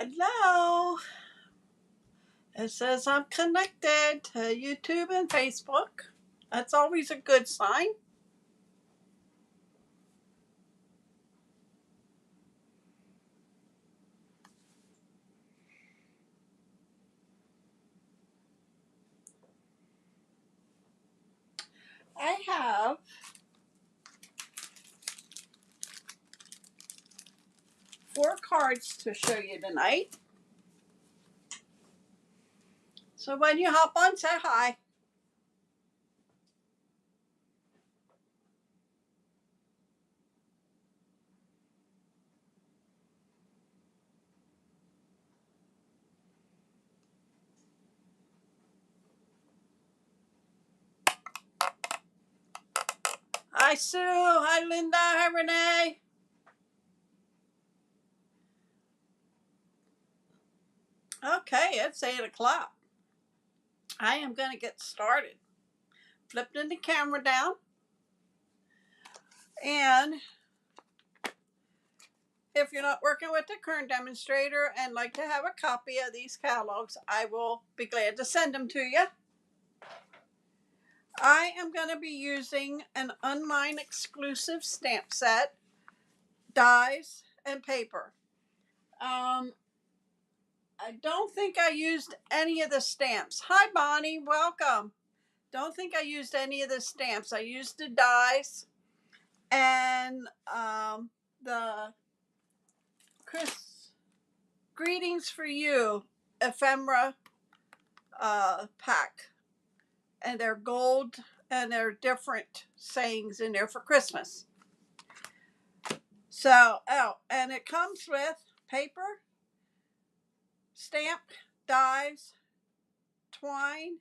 Hello. It says I'm connected to YouTube and Facebook. That's always a good sign. I have 4 cards to show you tonight. So when you hop on, say hi. Hi, Sue. Hi, Linda. Hi, Renee. Okay, it's 8 o'clock. I am going to get started. Flipping the camera down. And if you're not working with the current demonstrator and like to have a copy of these catalogs, I will be glad to send them to you. I am going to be using an online exclusive stamp set, dies, and paper. I don't think I used any of the stamps. Hi, Bonnie. Welcome. Don't think I used any of the stamps. I used the dies and the Greetings for You ephemera pack. And they're gold and they're different sayings in there for Christmas. So, and it comes with paper, stamp, dies, twine,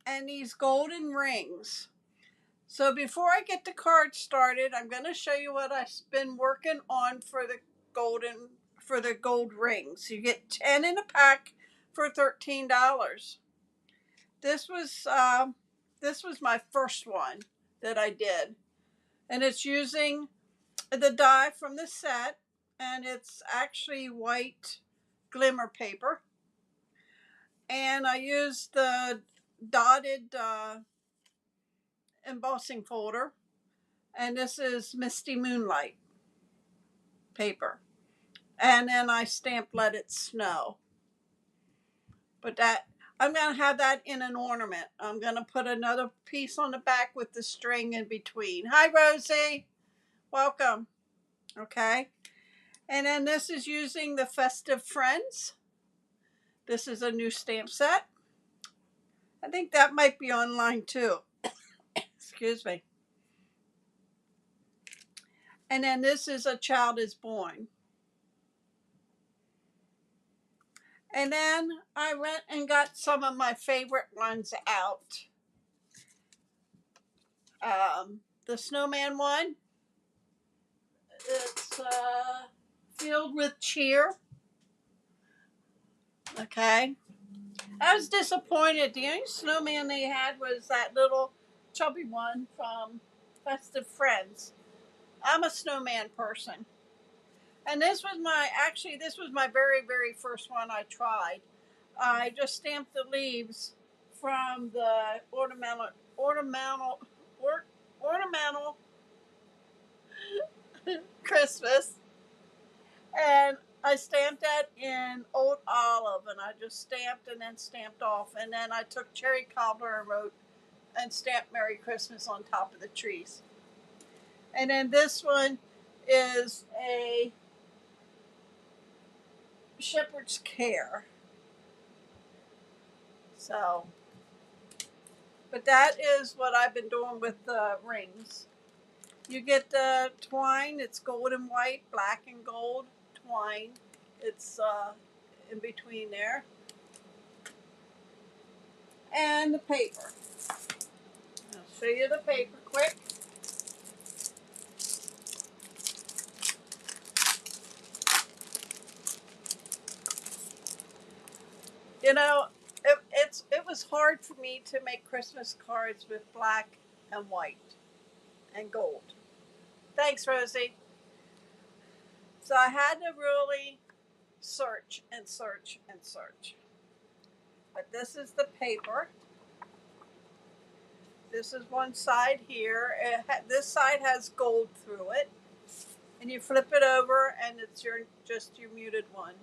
and these golden rings. So before I get the card started, I'm going to show you what I've been working on for the gold rings. You get 10 in a pack for $13. This was my first one that I did, and it's using the die from the set, and it's actually white glimmer paper, and I used the dotted embossing folder, and this is Misty Moonlight paper, and then I stamped Let It Snow. But that I'm going to have that in an ornament. I'm going to put another piece on the back with the string in between. Hi, Rosie. Welcome. Okay. And then this is using the Festive Friends. This is a new stamp set. I think that might be online too. Excuse me. And then this is A Child Is Born. And then I went and got some of my favorite ones out. The snowman one. It's filled with cheer. Okay. I was disappointed. The only snowman they had was that little chubby one from Festive Friends. I'm a snowman person. And this was my very, very first one I tried. I just stamped the leaves from the ornamental Christmas, and I stamped that in old olive, and I just stamped and then stamped off, and then I took cherry cobbler and wrote and stamped Merry Christmas on top of the trees. And then this one is a shepherd's care. So, but that is what I've been doing with the rings. You get the twine. It's gold and white, black and gold twine. It's in between there. And the paper. I'll show you the paper quick. You know, it was hard for me to make Christmas cards with black and white and gold. Thanks, Rosie. So I had to really search and search and search. But this is the paper. This is one side here. This side has gold through it. And you flip it over and it's just your muted one.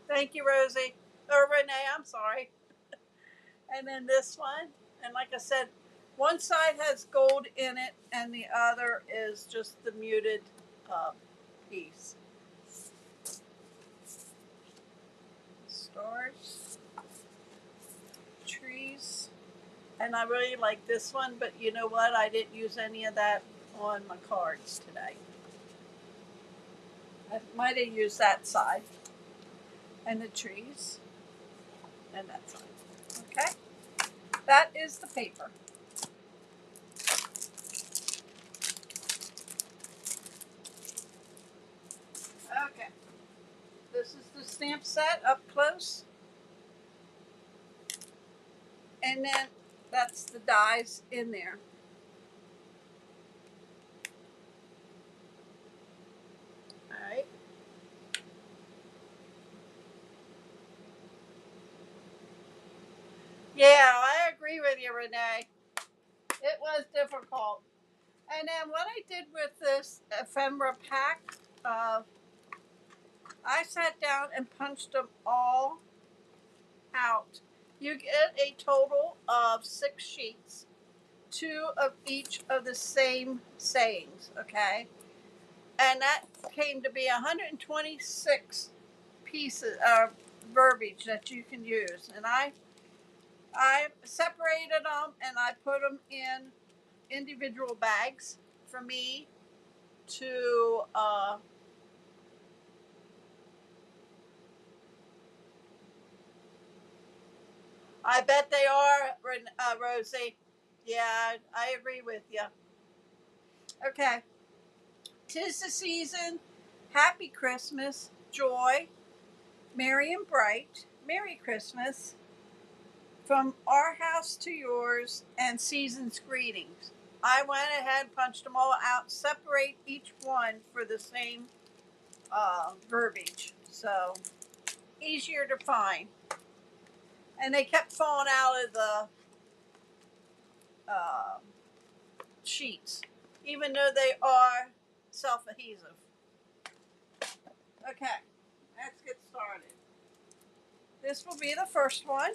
Thank you, Rosie. Or Renee, I'm sorry. And then this one. And like I said, one side has gold in it and the other is just the muted piece. Stars. Trees. And I really like this one, but you know what? I didn't use any of that on my cards today. I might have used that side. And the trees. And that side. Okay? That is the paper. Okay. This is the stamp set up close. And then that's the dies in there. Alright. Yeah, I agree with you, Renee. It was difficult. And then what I did with this ephemera pack, I sat down and punched them all out. You get a total of 6 sheets, 2 of each of the same sayings, okay? And that came to be 126 pieces of verbiage that you can use. And I separated them and I put them in individual bags for me to I bet they are, Rosie. Yeah, I agree with you. Okay. 'Tis the season, happy Christmas, joy, merry and bright, Merry Christmas, from our house to yours, and season's greetings. I went ahead, punched them all out, separate each one for the same verbiage. So, easier to find. And they kept falling out of the uh, sheets, even though they are self-adhesive. Okay, let's get started. This will be the first one.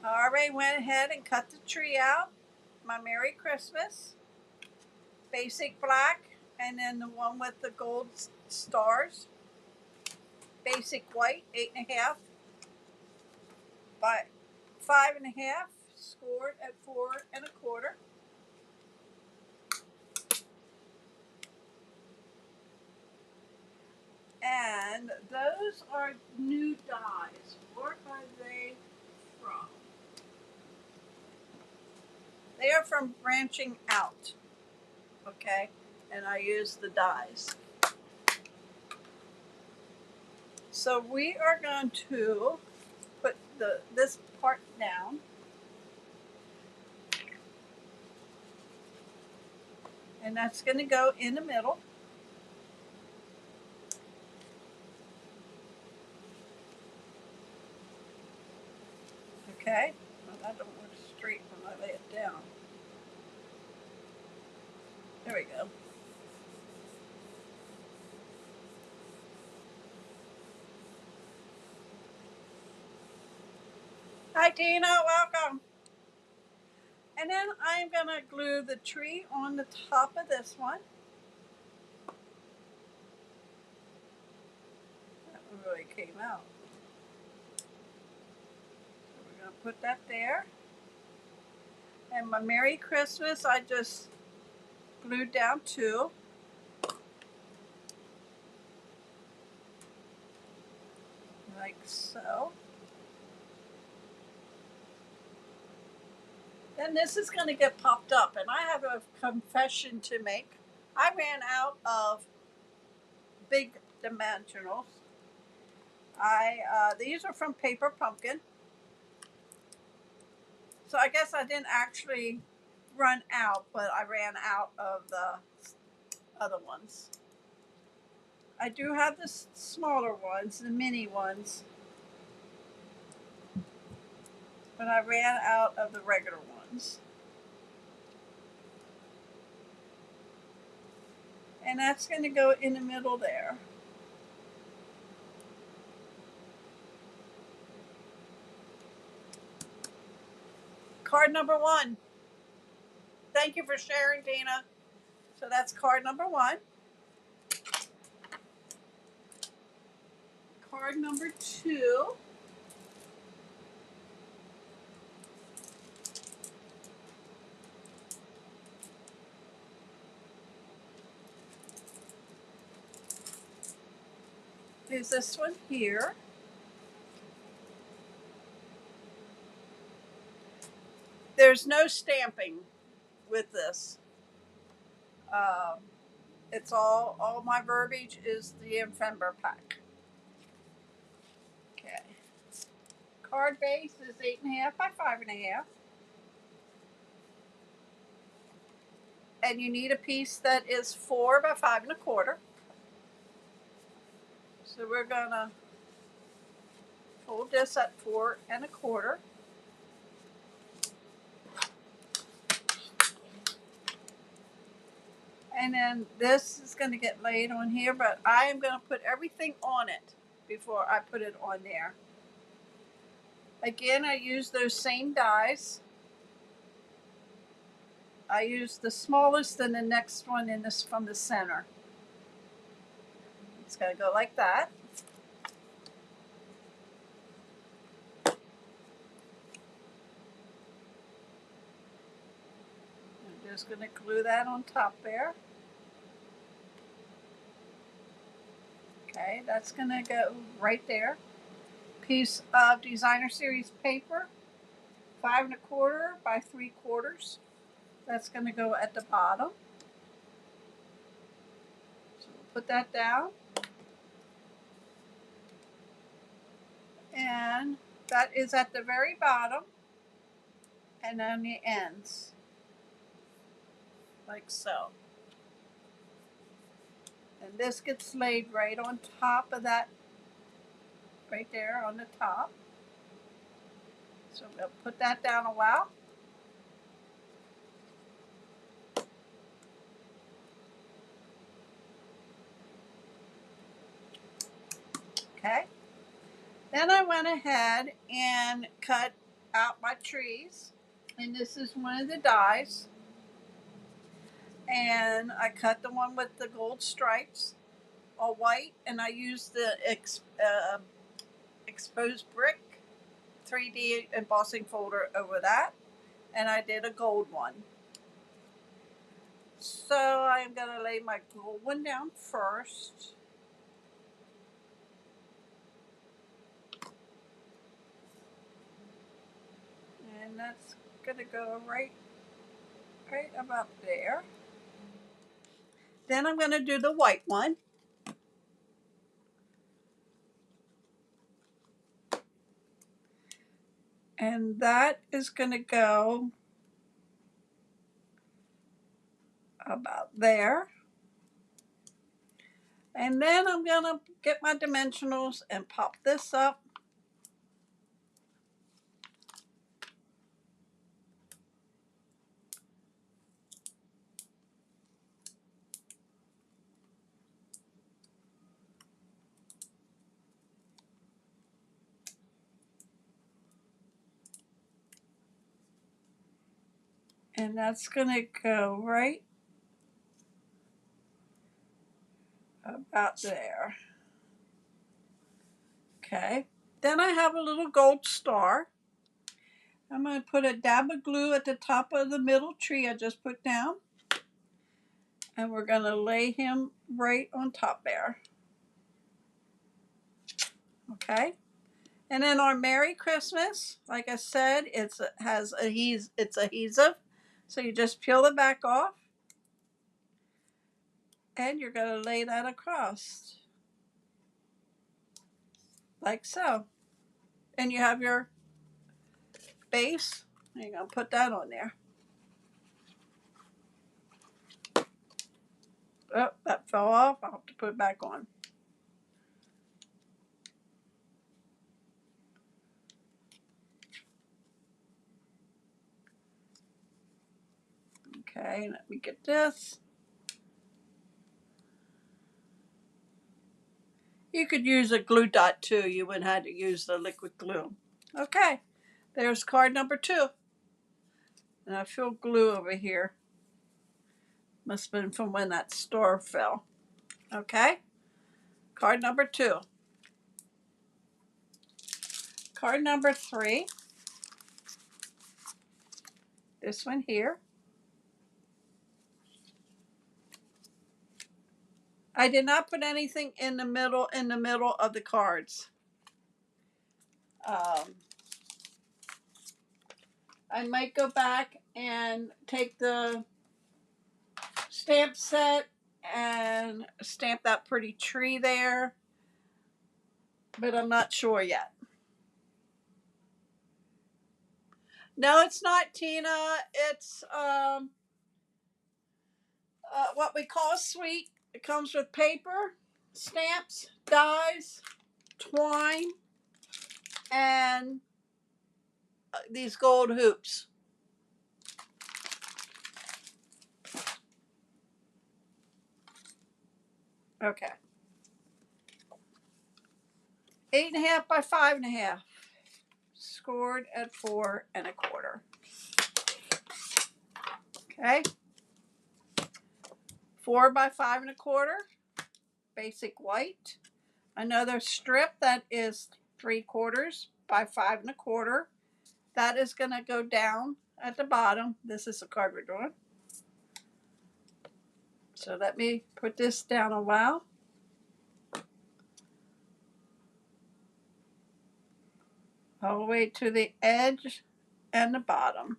I already went ahead and cut the tree out. My Merry Christmas. Basic black, and then the one with the gold stars. Basic white, 8.5 by 5.5, scored at 4.25. And those are new dies. Where are they from? They are from Branching Out. Okay, and I use the dies. So we are going to put this part down. And that's going to go in the middle. Okay, well, I don't want it straight when I lay it down. There we go. Hi Tina, welcome. And then I'm going to glue the tree on the top of this one. That one really came out. So we're going to put that there. And my Merry Christmas, I just glued down 2. Like so. Then this is going to get popped up, and I have a confession to make. I ran out of big dimensionals. These are from Paper Pumpkin, So I guess I didn't actually run out, but I ran out of the other ones. I do have the smaller ones, the mini ones, but I ran out of the regular ones. And that's going to go in the middle there. Card number 1. Thank you for sharing, Dina. So that's card number 1. Card number 2. Is this one here. There's no stamping with this. It's all my verbiage is the November pack. Okay. Card base is 8.5 by 5.5. And you need a piece that is 4 by 5.25. So we're gonna fold this at 4.25. And then this is going to get laid on here, but I am going to put everything on it before I put it on there. Again, I use those same dies. I use the smallest and the next one in this from the center. It's going to go like that. I'm just going to glue that on top there. Okay, that's going to go right there. Piece of designer series paper, 5.25 by 3/4. That's going to go at the bottom. So we'll put that down. And that is at the very bottom and on the ends, like so. And this gets laid right on top of that, right there on the top. So we'll put that down a while. Okay. Then I went ahead and cut out my trees. And this is one of the dies. And I cut the one with the gold stripes, all white, and I used the exposed brick 3D embossing folder over that, and I did a gold one. So I am going to lay my gold one down first. And that's going to go right about there. Then I'm going to do the white one. And that is going to go about there. And then I'm going to get my dimensionals and pop this up. And that's going to go right about there. Okay. Then I have a little gold star. I'm going to put a dab of glue at the top of the middle tree I just put down. And we're going to lay him right on top there. Okay. And then our Merry Christmas, like I said, it's adhesive. So you just peel the back off. And you're going to lay that across. Like so. And you have your base. You're going to put that on there. Oh, that fell off. I'll have to put it back on. Okay, let me get this. You could use a glue dot too. You wouldn't have to use the liquid glue. Okay, there's card number 2. And I feel glue over here. Must have been from when that star fell. Okay, card number 2. Card number 3. This one here. I did not put anything in the middle of the cards. I might go back and take the stamp set and stamp that pretty tree there, but I'm not sure yet. No, it's not, Tina. It's what we call sweet. It comes with paper, stamps, dies, twine, and these gold hoops. Okay. 8.5 by 5.5. Scored at 4.25. Okay. 4 by 5.25. Basic white. Another strip that is 3/4 by 5.25. That is going to go down at the bottom. This is the card we're doing. So let me put this down a while. All the way to the edge and the bottom.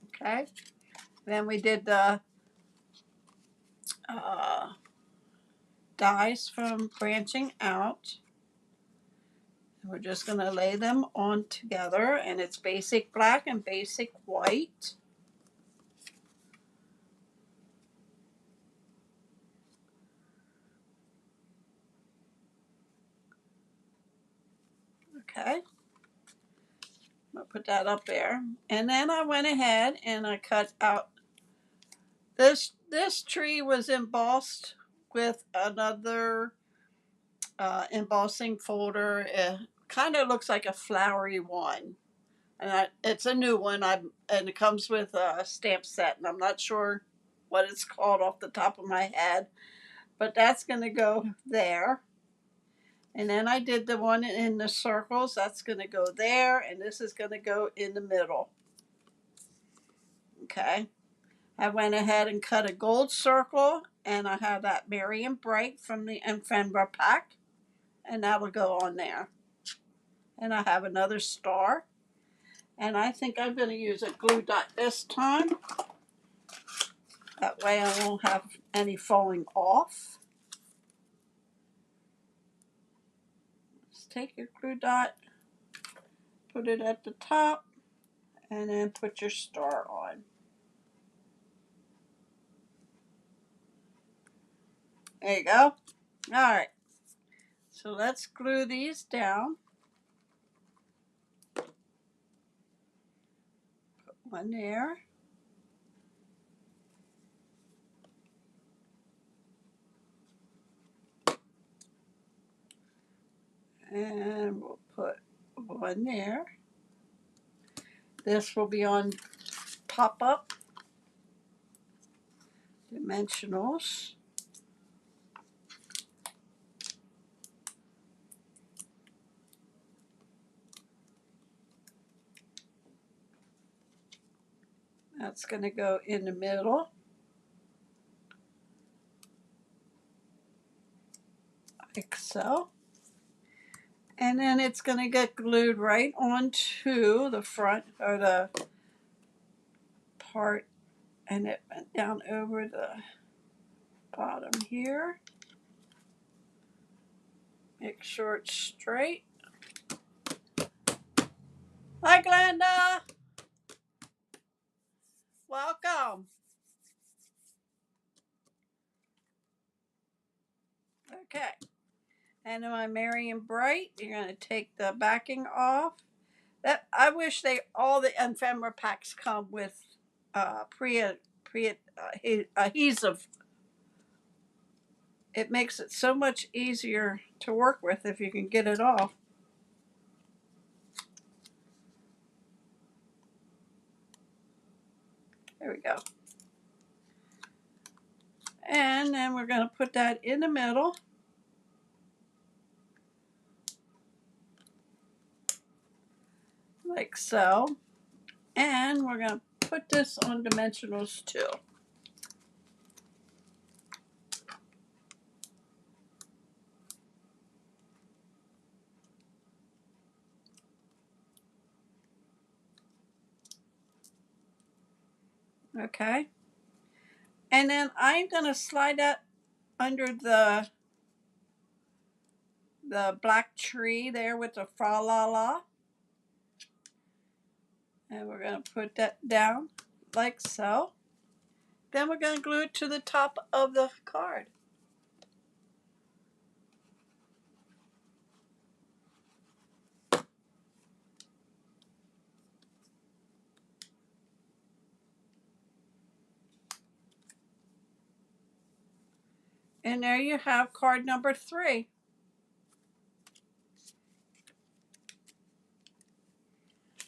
Okay. Then we did the dies from branching out. And we're just going to lay them on together, and it's basic black and basic white. Okay. I'll put that up there. And then I went ahead and I cut out this tree was embossed with another embossing folder. It kind of looks like a flowery one. And it's a new one. And it comes with a stamp set, and I'm not sure what it's called off the top of my head, but that's going to go there. And then I did the one in the circles. That's going to go there, and this is going to go in the middle. Okay. I went ahead and cut a gold circle, and I have that Merry and Bright from the ephemera pack, and that will go on there. And I have another star, and I think I'm going to use a glue dot this time. That way I won't have any falling off. Just take your glue dot, put it at the top, and then put your star on. There you go. All right. So let's glue these down. Put one there. And we'll put one there. This will be on pop-up dimensionals. That's going to go in the middle. Like so. And then it's going to get glued right onto the front or the part, and it went down over the bottom here. Make sure it's straight. Hi, Glenda. Welcome. Okay. And my Marion Bright, you're going to take the backing off. That I wish all the ephemera packs come with adhesive. It makes it so much easier to work with if you can get it off. There we go. And then we're going to put that in the middle. Like so. And we're going to put this on dimensionals too. Okay. And then I'm going to slide that under the black tree there with the fa la la. And we're going to put that down like so. Then we're going to glue it to the top of the card. And there you have card number 3.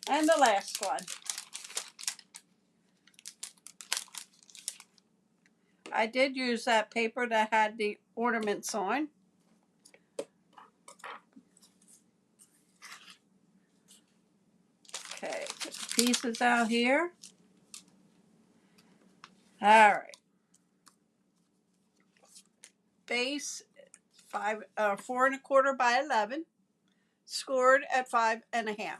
And the last one. I did use that paper that had the ornaments on. Okay, put the pieces out here. All right. Base 4 1/4 by 11. Scored at 5 1/2.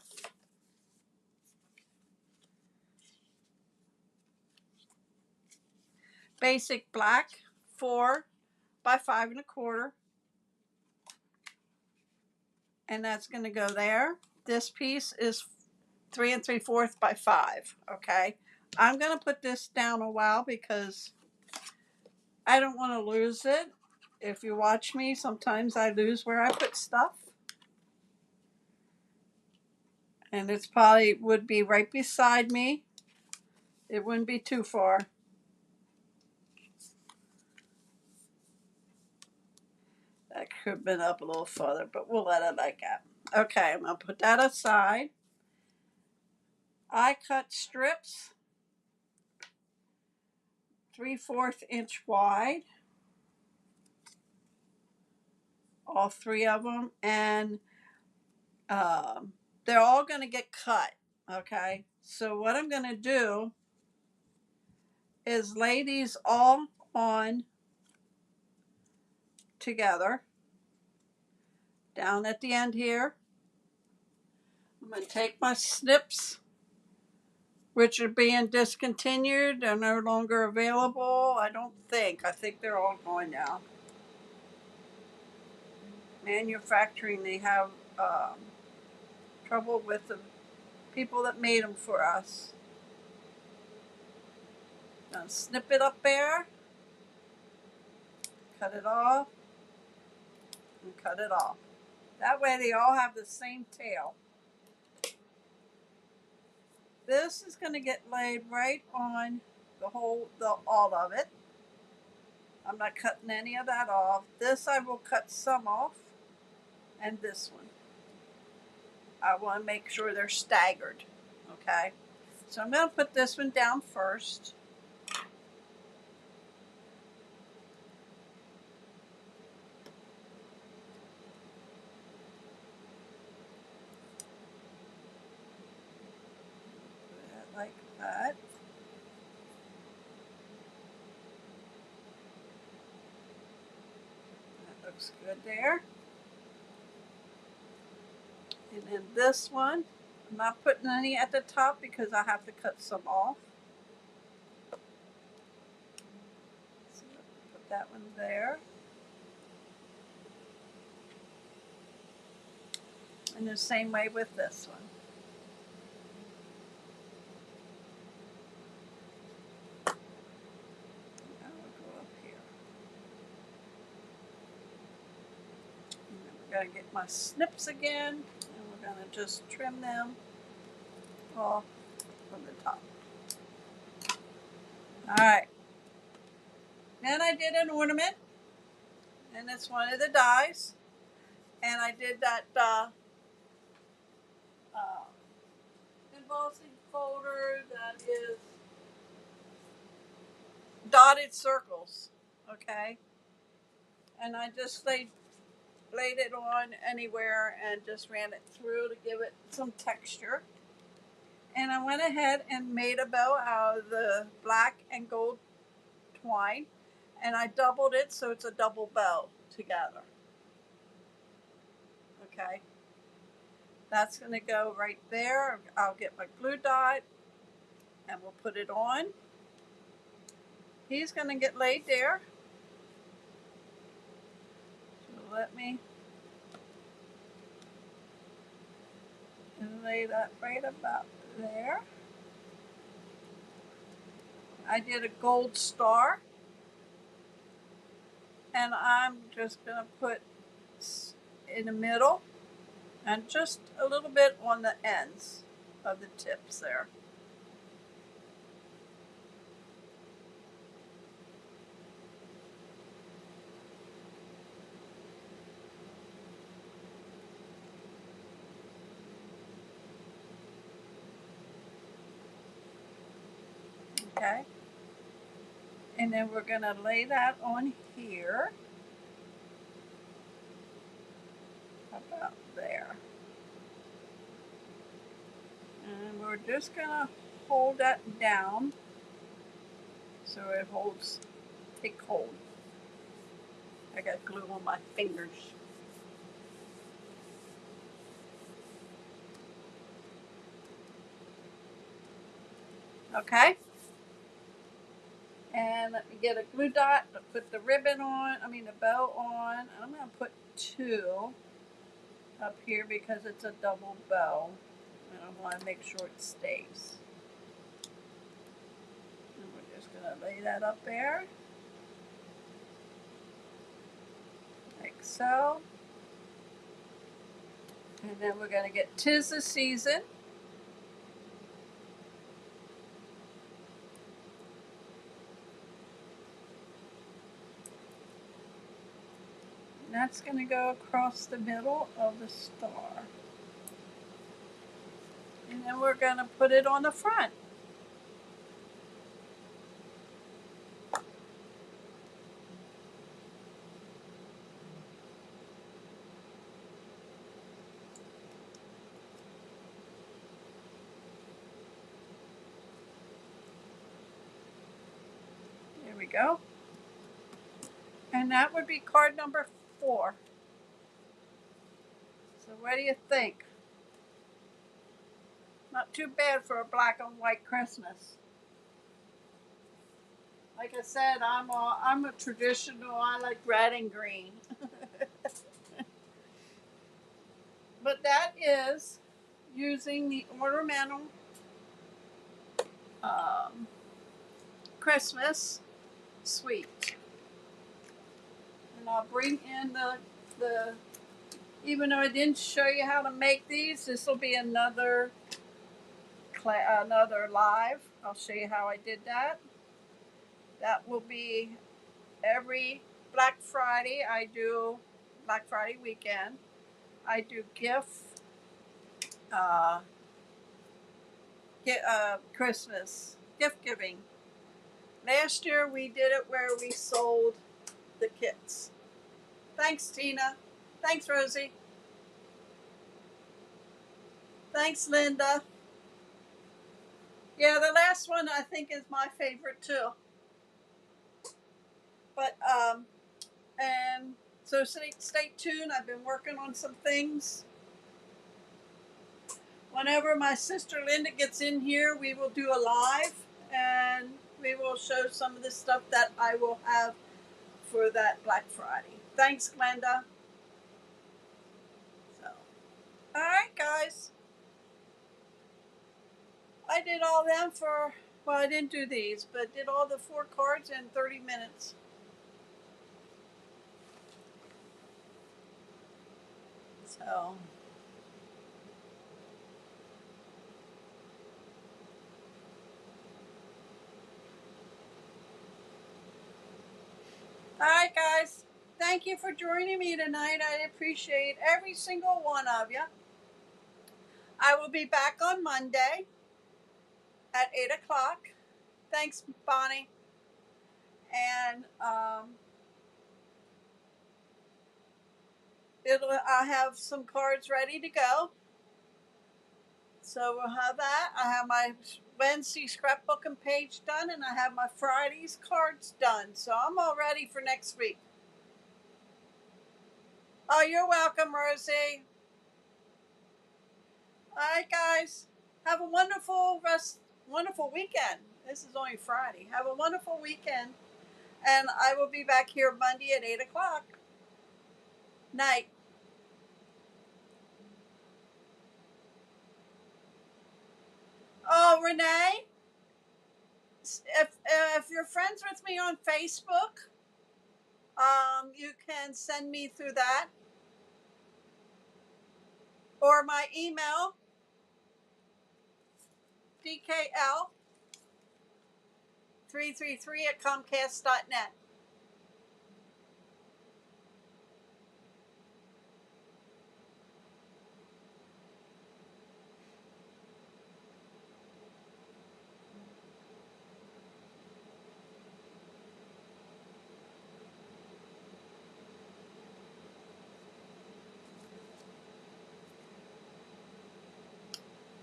Basic black 4 by 5 1/4. And that's going to go there. This piece is 3 3/4 by 5. Okay. I'm going to put this down a while because I don't want to lose it. If you watch me, sometimes I lose where I put stuff. And it's probably would be right beside me. It wouldn't be too far. That could have been up a little further, but we'll let it like that. Okay, I'm going to put that aside. I cut strips 3/4 inch wide. All 3 of them. And they're all going to get cut. Okay, so what I'm going to do is lay these all on together down at the end here. I'm going to take my snips, which are being discontinued. They're no longer available. I think they're all going now. Manufacturing, they have trouble with the people that made them for us. Gonna snip it up there, cut it off, and cut it off. That way they all have the same tail. This is going to get laid right on all of it. I'm not cutting any of that off. This I will cut some off, and this one. I want to make sure they're staggered. Okay, so I'm going to put this one down first. Put it like that. That looks good there. And then this one, I'm not putting any at the top because I have to cut some off. So put that one there. And the same way with this one. going to get my snips again, and we're going to just trim them off from the top. Alright, then I did an ornament, and it's one of the dies, and I did that embossing folder that is dotted circles, okay, and I just laid it on anywhere and just ran it through to give it some texture. And I went ahead and made a bow out of the black and gold twine, and I doubled it so it's a double bow together. Okay, that's going to go right there. I'll get my glue dot and we'll put it on. He's going to get laid there. So let me lay that right about there. I did a gold star, and I'm just going to put in the middle and just a little bit on the ends of the tips there. Okay, and then we're going to lay that on here about there, and we're just going to hold that down so it holds, take hold. I got glue on my fingers. Okay, and let me get a glue dot to put the ribbon on, the bow on. I'm going to put 2 up here because it's a double bow, and I want to make sure it stays. And we're just going to lay that up there, like so. And then we're going to get 'Tis the Season. And that's going to go across the middle of the star. And then we're going to put it on the front. There we go. And that would be card number 4. So what do you think? Not too bad for a black and white Christmas. Like I said, I'm a traditional. I like red and green. But that is using the Ornamental Christmas suite. And I'll bring in the even though I didn't show you how to make these, this will be another live. I'll show you how I did that. That will be every Black Friday. I do Black Friday weekend. I do Christmas gift giving. Last year we did it where we sold the kits. Thanks, Tina. Thanks, Rosie. Thanks, Linda. Yeah, the last one I think is my favorite too. But and so stay tuned. I've been working on some things. Whenever my sister Linda gets in here, we will do a live and we will show some of the stuff that I will have for that Black Friday. Thanks, Glenda. So, all right, guys. I did all them for, well, I didn't do these, but did all the 4 cards in 30 minutes. So, all right, guys. Thank you for joining me tonight. I appreciate every single one of you. I will be back on Monday at 8 o'clock. Thanks, Bonnie. And I have some cards ready to go. So we'll have that. I have my Wednesday scrapbooking page done, and I have my Friday's cards done. So I'm all ready for next week. Oh, you're welcome, Rosie. All right, guys. Have a wonderful weekend. This is only Friday. Have a wonderful weekend, and I will be back here Monday at 8 o'clock. Night. Oh, Renee, if you're friends with me on Facebook, you can send me through that, or my email, dkl333@comcast.net.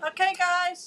Okay, guys.